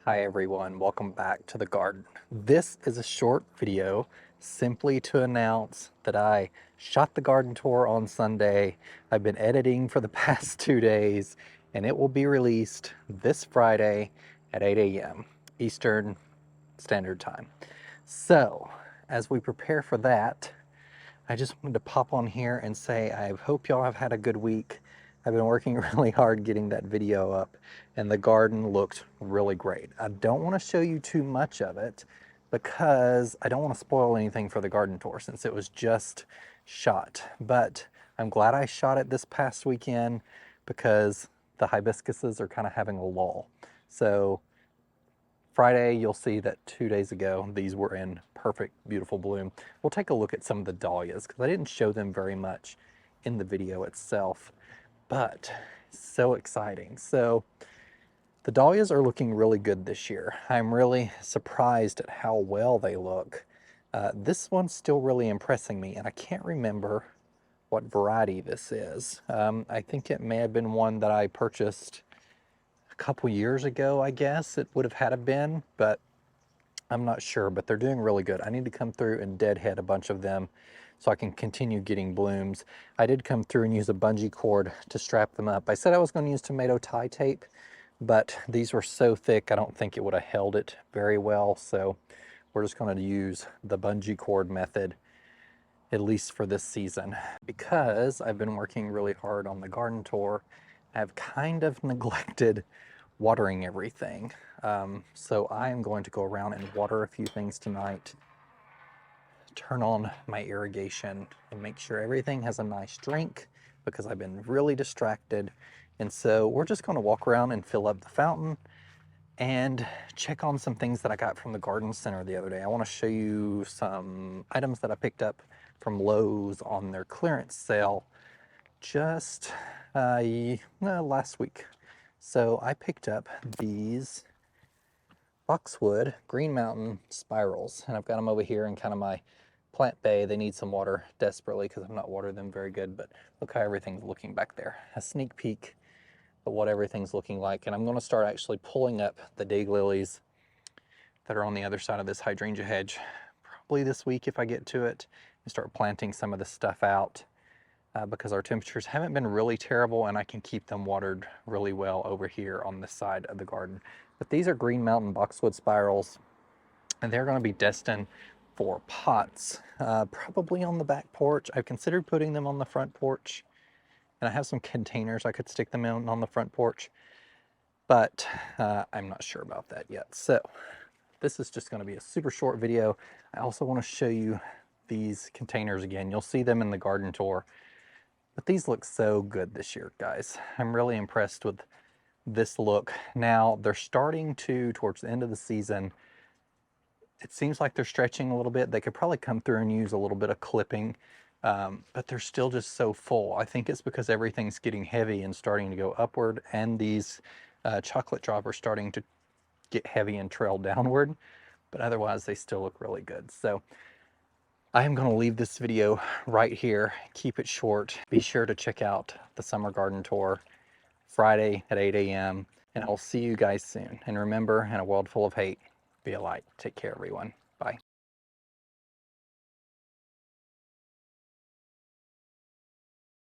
Hi everyone, welcome back to the garden. This is a short video simply to announce that I shot the garden tour on Sunday. I've been editing for the past 2 days and it will be released this Friday at 8 a.m. Eastern Standard Time. So as we prepare for that, I just wanted to pop on here and say I hope y'all have had a good week. I've been working really hard getting that video up and the garden looked really great. I don't want to show you too much of it because I don't want to spoil anything for the garden tour since it was just shot. But I'm glad I shot it this past weekend because the hibiscuses are kind of having a lull. So Friday, you'll see that 2 days ago, these were in perfect, beautiful bloom. We'll take a look at some of the dahlias because I didn't show them very much in the video itself, but so exciting. So the dahlias are looking really good this year. I'm really surprised at how well they look. This one's still really impressing me, and I can't remember what variety this is. I think it may have been one that I purchased couple years ago, I guess it would have had been, but I'm not sure, but they're doing really good. I need to come through and deadhead a bunch of them so I can continue getting blooms. I did come through and use a bungee cord to strap them up. I said I was going to use tomato tie tape, but these were so thick I don't think it would have held it very well, so we're just going to use the bungee cord method at least for this season. Because I've been working really hard on the garden tour, I've kind of neglected watering everything. So I am going to go around and water a few things tonight, turn on my irrigation and make sure everything has a nice drink because I've been really distracted. And so we're just going to walk around and fill up the fountain and check on some things that I got from the garden center the other day. I want to show you some items that I picked up from Lowe's on their clearance sale just last week. So I picked up these Boxwood Green Mountain spirals, and I've got them over here in kind of my plant bay. They need some water desperately because I've not watered them very good, but look how everything's looking back there. A sneak peek of what everything's looking like. And I'm going to start actually pulling up the daylilies that are on the other side of this hydrangea hedge probably this week if I get to it, and start planting some of this stuff out. Because our temperatures haven't been really terrible and I can keep them watered really well over here on this side of the garden. But these are Green Mountain Boxwood spirals, and they're going to be destined for pots, probably on the back porch. I've considered putting them on the front porch, and I have some containers I could stick them in on the front porch, but I'm not sure about that yet. So this is just going to be a super short video. I also want to show you these containers again. You'll see them in the garden tour. But these look so good this year, guys. I'm really impressed with this look. Now, they're starting to, towards the end of the season, it seems like they're stretching a little bit. They could probably come through and use a little bit of clipping, but they're still just so full. I think it's because everything's getting heavy and starting to go upward, and these chocolate drop are starting to get heavy and trail downward, but otherwise they still look really good. So I am going to leave this video right here, keep it short. Be sure to check out the summer garden tour Friday at 8 a.m. and I'll see you guys soon. And remember, in a world full of hate, be a light. Take care, everyone. Bye.